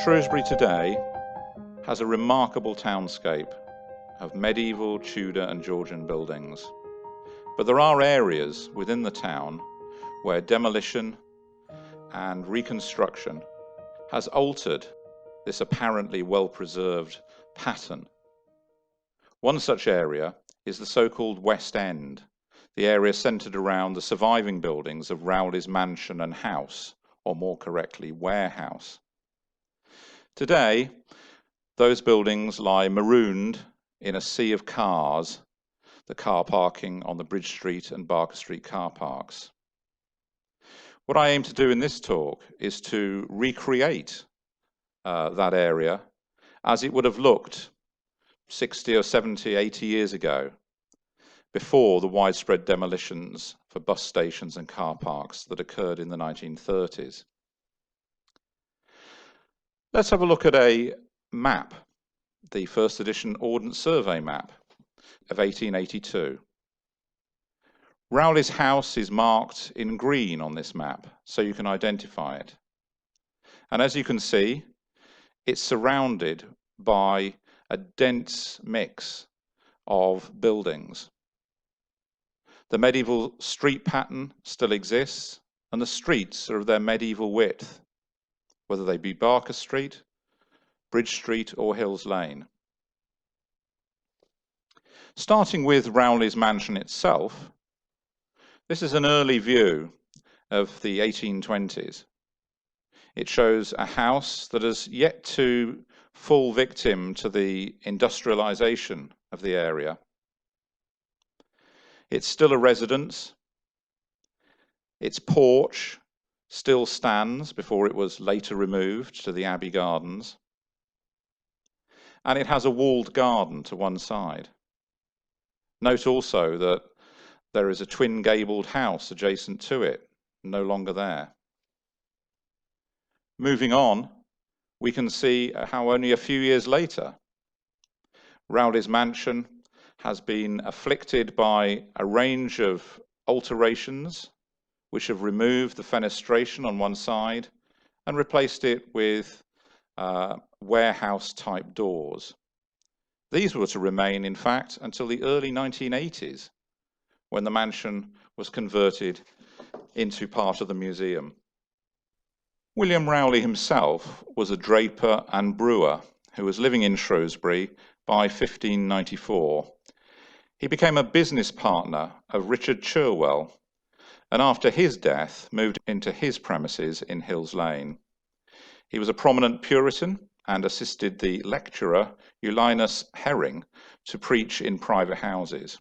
Shrewsbury today has a remarkable townscape of medieval, Tudor and Georgian buildings. But there are areas within the town where demolition and reconstruction has altered this apparently well-preserved pattern. One such area is the so-called West End, the area centred around the surviving buildings of Rowley's mansion and house, or more correctly, warehouse. Today, those buildings lie marooned in a sea of cars, the car parking on the Bridge Street and Barker Street car parks. What I aim to do in this talk is to recreate that area as it would have looked 60 or 70, 80 years ago, before the widespread demolitions for bus stations and car parks that occurred in the 1930s. Let's have a look at a map, the first edition Ordant Survey Map of 1882. Rowley's house is marked in green on this map, so you can identify it. And as you can see, it's surrounded by a dense mix of buildings. The medieval street pattern still exists, and the streets are of their medieval width, whether they be Barker Street, Bridge Street or Hills Lane. Starting with Rowley's mansion itself, this is an early view of the 1820s. It shows a house that has yet to fall victim to the industrialization of the area. It's still a residence. Its porch still stands before it was later removed to the Abbey Gardens. And it has a walled garden to one side. Note also that there is a twin-gabled house adjacent to it, no longer there. Moving on, we can see how only a few years later, Rowley's mansion has been afflicted by a range of alterations which have removed the fenestration on one side and replaced it with warehouse-type doors. These were to remain, in fact, until the early 1980s, when the mansion was converted into part of the museum. William Rowley himself was a draper and brewer who was living in Shrewsbury by 1594. He became a business partner of Richard Cherwell, and after his death moved into his premises in Hills Lane. He was a prominent Puritan and assisted the lecturer Eulinus Herring to preach in private houses.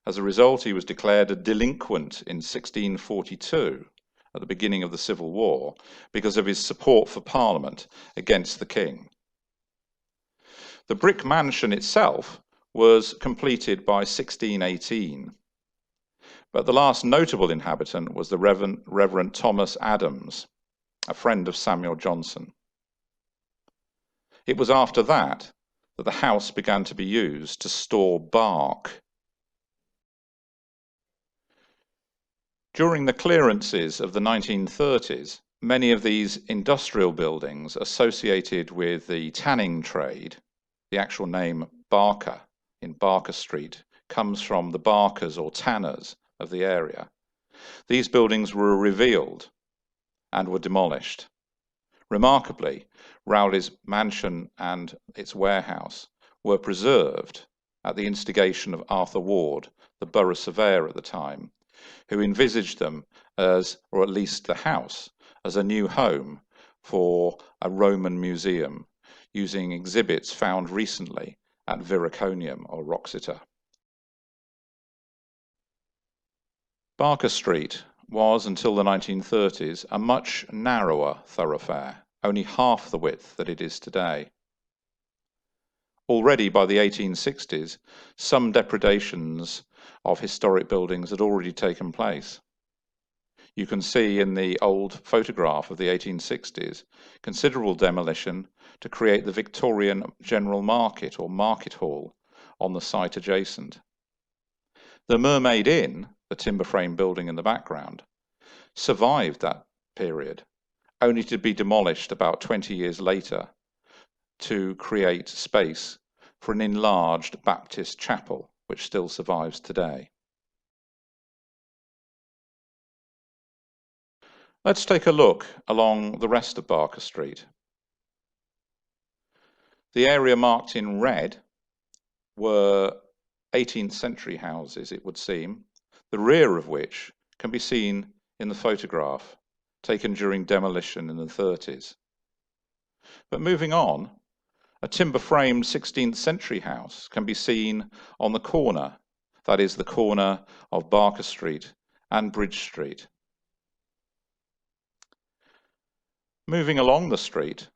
As a result, he was declared a delinquent in 1642, at the beginning of the Civil War, because of his support for Parliament against the king. The Bric Mansion itself was completed by 1618. But the last notable inhabitant was the Reverend Thomas Adams, a friend of Samuel Johnson. It was after that that the house began to be used to store bark. During the clearances of the 1930s, many of these industrial buildings associated with the tanning trade, the actual name Barker in Barker Street, comes from the barkers or tanners of the area. These buildings were revealed and were demolished. Remarkably, Rowley's mansion and its warehouse were preserved at the instigation of Arthur Ward, the borough surveyor at the time, who envisaged them as, or at least the house, as a new home for a Roman museum, using exhibits found recently at Viraconium or Wroxeter. Barker Street was, until the 1930s, a much narrower thoroughfare, only half the width that it is today. Already by the 1860s, some depredations of historic buildings had already taken place. You can see in the old photograph of the 1860s, considerable demolition to create the Victorian General Market or Market Hall on the site adjacent. The Mermaid Inn, the timber frame building in the background, survived that period, only to be demolished about 20 years later to create space for an enlarged Baptist chapel, which still survives today. Let's take a look along the rest of Barker Street. The area marked in red were 18th century houses, it would seem, the rear of which can be seen in the photograph taken during demolition in the 30s. But moving on, a timber-framed 16th century house can be seen on the corner, that is the corner of Barker Street and Bridge Street. Moving along the street,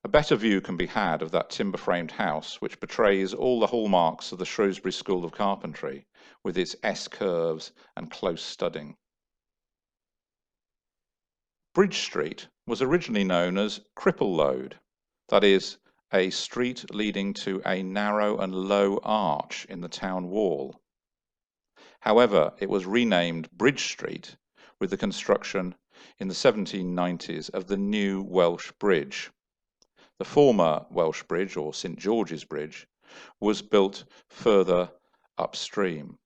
a better view can be had of that timber-framed house, which portrays all the hallmarks of the Shrewsbury School of Carpentry, with its S-curves and close studding. Bridge Street was originally known as Cripple Road, that is, a street leading to a narrow and low arch in the town wall. However, it was renamed Bridge Street with the construction in the 1790s of the new Welsh Bridge. The former Welsh Bridge, or St George's Bridge, was built further upstream,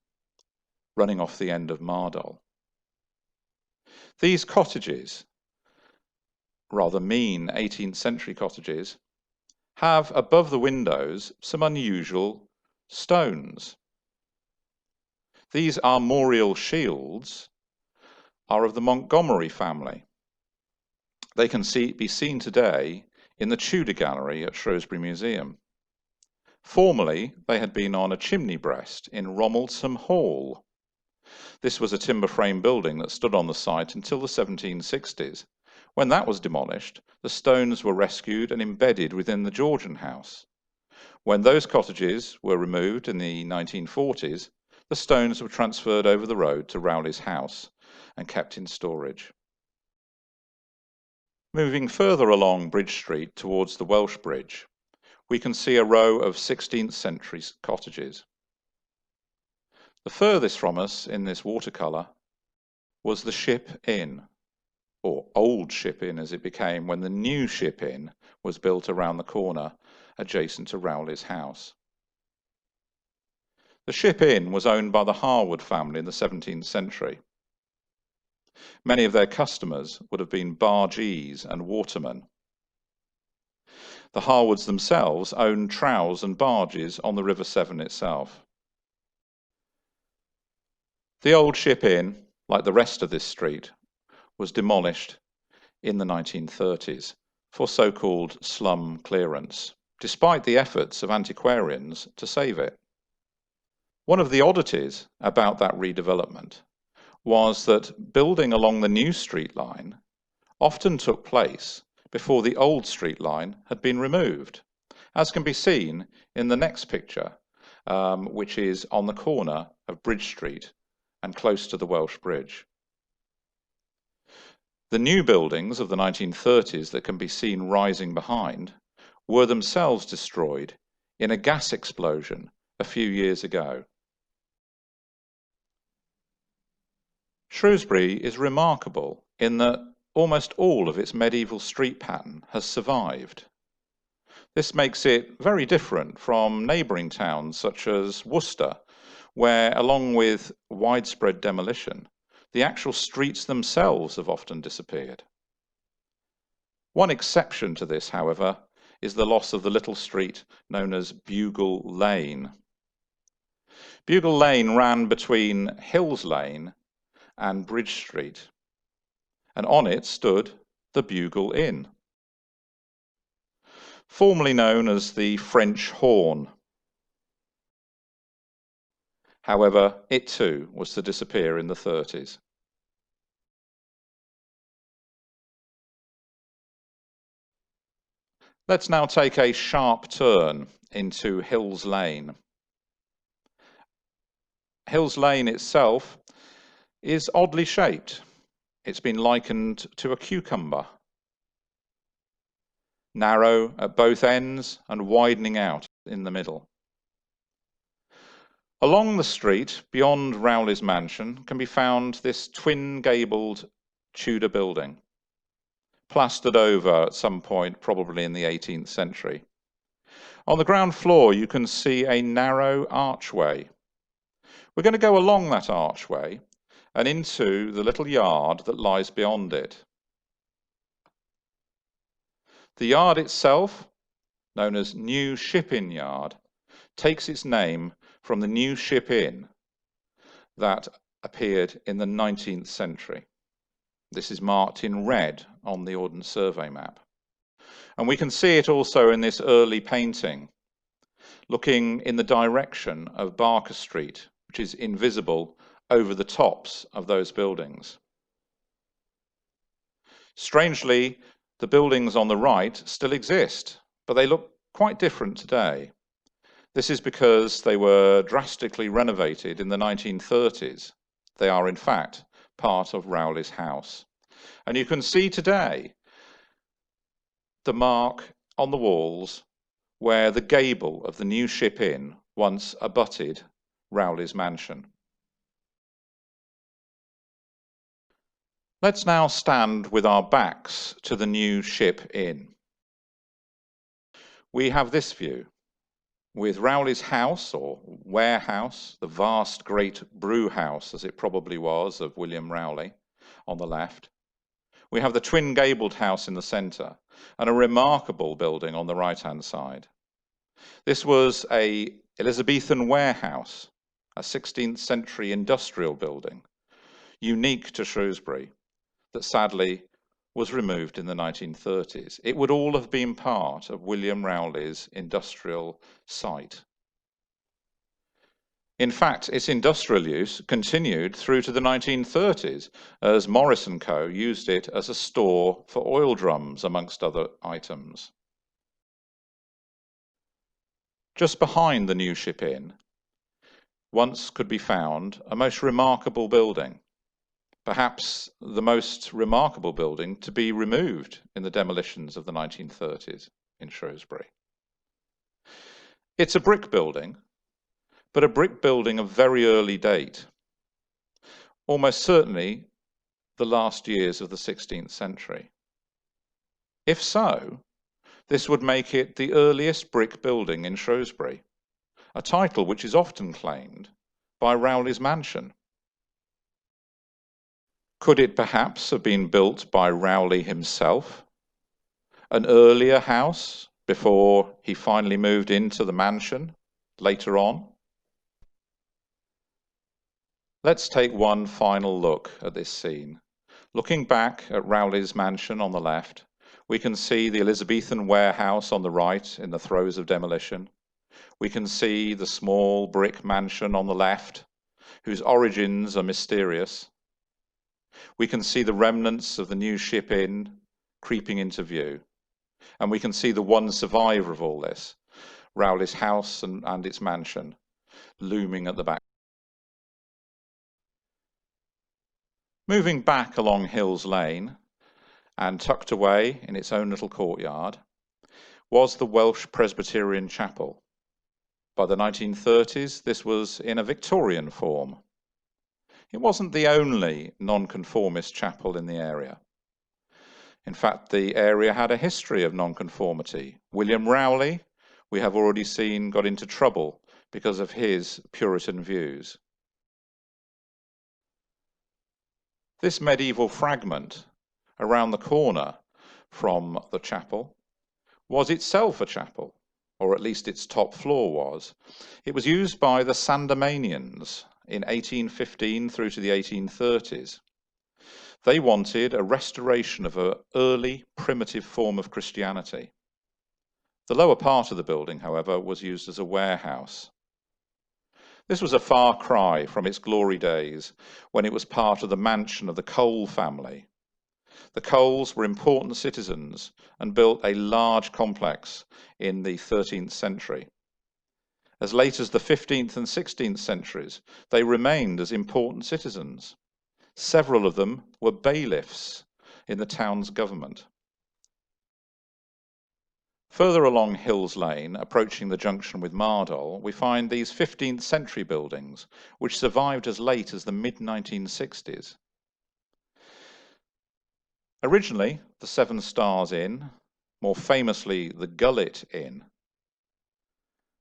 running off the end of Mardol. These cottages, rather mean 18th century cottages, have above the windows some unusual stones. These armorial shields are of the Montgomery family. They can be seen today in the Tudor Gallery at Shrewsbury Museum. Formerly, they had been on a chimney breast in Rommelsham Hall. This was a timber frame building that stood on the site until the 1760s. When that was demolished, the stones were rescued and embedded within the Georgian house. When those cottages were removed in the 1940s, the stones were transferred over the road to Rowley's house and kept in storage. Moving further along Bridge Street towards the Welsh Bridge, we can see a row of 16th century cottages. The furthest from us in this watercolour was the Ship Inn, or Old Ship Inn as it became when the new Ship Inn was built around the corner adjacent to Rowley's house. The Ship Inn was owned by the Harwood family in the 17th century. Many of their customers would have been bargees and watermen. The Harwoods themselves owned trows and barges on the River Severn itself. The Old Ship Inn, like the rest of this street, was demolished in the 1930s for so-called slum clearance, despite the efforts of antiquarians to save it. One of the oddities about that redevelopment was that building along the new street line often took place before the old street line had been removed, as can be seen in the next picture, which is on the corner of Bridge Street and close to the Welsh Bridge. The new buildings of the 1930s that can be seen rising behind were themselves destroyed in a gas explosion a few years ago. Shrewsbury is remarkable in that almost all of its medieval street pattern has survived. This makes it very different from neighbouring towns such as Worcester, where, along with widespread demolition, the actual streets themselves have often disappeared. One exception to this, however, is the loss of the little street known as Bugle Lane. Bugle Lane ran between Hills Lane and Bridge Street, and on it stood the Bugle Inn, formerly known as the French Horn. However, it too was to disappear in the 30s. Let's now take a sharp turn into Hills Lane. Hills Lane itself is oddly shaped. It's been likened to a cucumber, narrow at both ends and widening out in the middle. Along the street, beyond Rowley's mansion, can be found this twin-gabled Tudor building, plastered over at some point, probably in the 18th century. On the ground floor, you can see a narrow archway. We're going to go along that archway and into the little yard that lies beyond it. The yard itself, known as New Ship Inn Yard, takes its name from the New Ship Inn that appeared in the 19th century. This is marked in red on the Ordant Survey Map. And we can see it also in this early painting, looking in the direction of Barker Street, which is invisible over the tops of those buildings. Strangely, the buildings on the right still exist, but they look quite different today. This is because they were drastically renovated in the 1930s. They are, in fact, part of Rowley's house. And you can see today the mark on the walls where the gable of the New Ship Inn once abutted Rowley's mansion. Let's now stand with our backs to the New Ship Inn. We have this view, with Rowley's house, or warehouse, the vast great brew house, as it probably was, of William Rowley, on the left. We have the twin-gabled house in the centre, and a remarkable building on the right-hand side. This was an Elizabethan warehouse, a 16th century industrial building, unique to Shrewsbury, that sadly was removed in the 1930s. It would all have been part of William Rowley's industrial site. In fact, its industrial use continued through to the 1930s, as Morris & Co. used it as a store for oil drums, amongst other items. Just behind the New Ship Inn, once could be found a most remarkable building, perhaps the most remarkable building to be removed in the demolitions of the 1930s in Shrewsbury. It's a brick building, but a brick building of very early date, almost certainly the last years of the 16th century. If so, this would make it the earliest brick building in Shrewsbury, a title which is often claimed by Rowley's mansion. Could it perhaps have been built by Rowley himself? An earlier house before he finally moved into the mansion later on? Let's take one final look at this scene. Looking back at Rowley's mansion on the left, we can see the Elizabethan warehouse on the right in the throes of demolition. We can see the small brick mansion on the left, whose origins are mysterious. We can see the remnants of the New Ship Inn creeping into view. And we can see the one survivor of all this, Rowley's house and its mansion, looming at the back. Moving back along Hills Lane, and tucked away in its own little courtyard, was the Welsh Presbyterian chapel. By the 1930s, this was in a Victorian form. It wasn't the only nonconformist chapel in the area. In fact, the area had a history of nonconformity. William Rowley, we have already seen, got into trouble because of his Puritan views. This medieval fragment around the corner from the chapel was itself a chapel, or at least its top floor was. It was used by the Sandemanians in 1815 through to the 1830s. They wanted a restoration of an early primitive form of Christianity. The lower part of the building, however, was used as a warehouse. This was a far cry from its glory days when it was part of the mansion of the Cole family. The Coles were important citizens and built a large complex in the 13th century. As late as the 15th and 16th centuries, they remained as important citizens. Several of them were bailiffs in the town's government. Further along Hills Lane, approaching the junction with Mardol, we find these 15th century buildings, which survived as late as the mid-1960s. Originally, the Seven Stars Inn, more famously the Gullit Inn.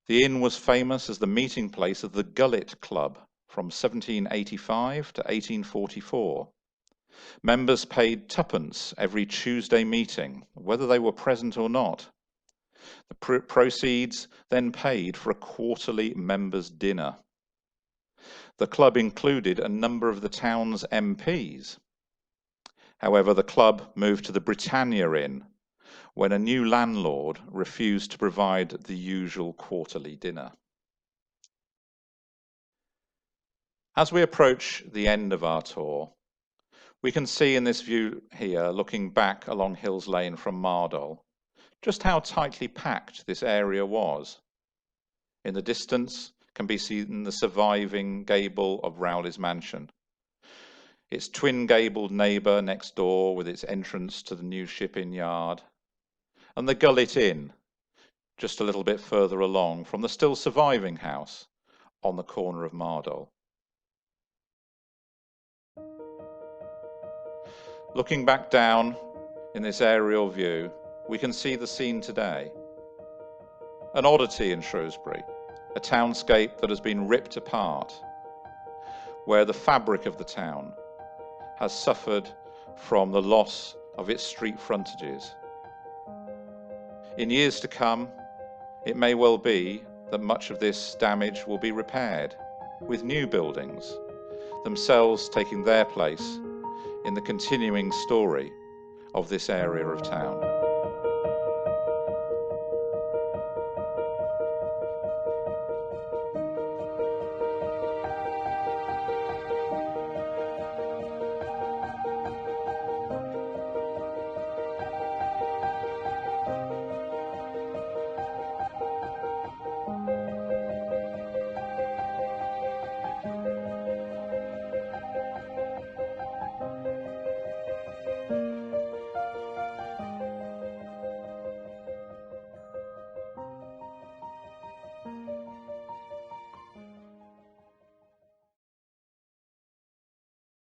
The inn was famous as the meeting place of the Gullit Club from 1785 to 1844. Members paid twopence every Tuesday meeting, whether they were present or not. The proceeds then paid for a quarterly members' dinner. The club included a number of the town's MPs. However, the club moved to the Britannia Inn when a new landlord refused to provide the usual quarterly dinner. As we approach the end of our tour, we can see in this view here, looking back along Hills Lane from Mardol, just how tightly packed this area was. In the distance can be seen the surviving gable of Rowley's mansion, its twin-gabled neighbour next door with its entrance to the new shipping yard, and the Gullit Inn just a little bit further along from the still surviving house on the corner of Mardol. Looking back down in this aerial view, we can see the scene today. An oddity in Shrewsbury, a townscape that has been ripped apart, where the fabric of the town has suffered from the loss of its street frontages. In years to come, it may well be that much of this damage will be repaired, with new buildings, themselves taking their place in the continuing story of this area of town.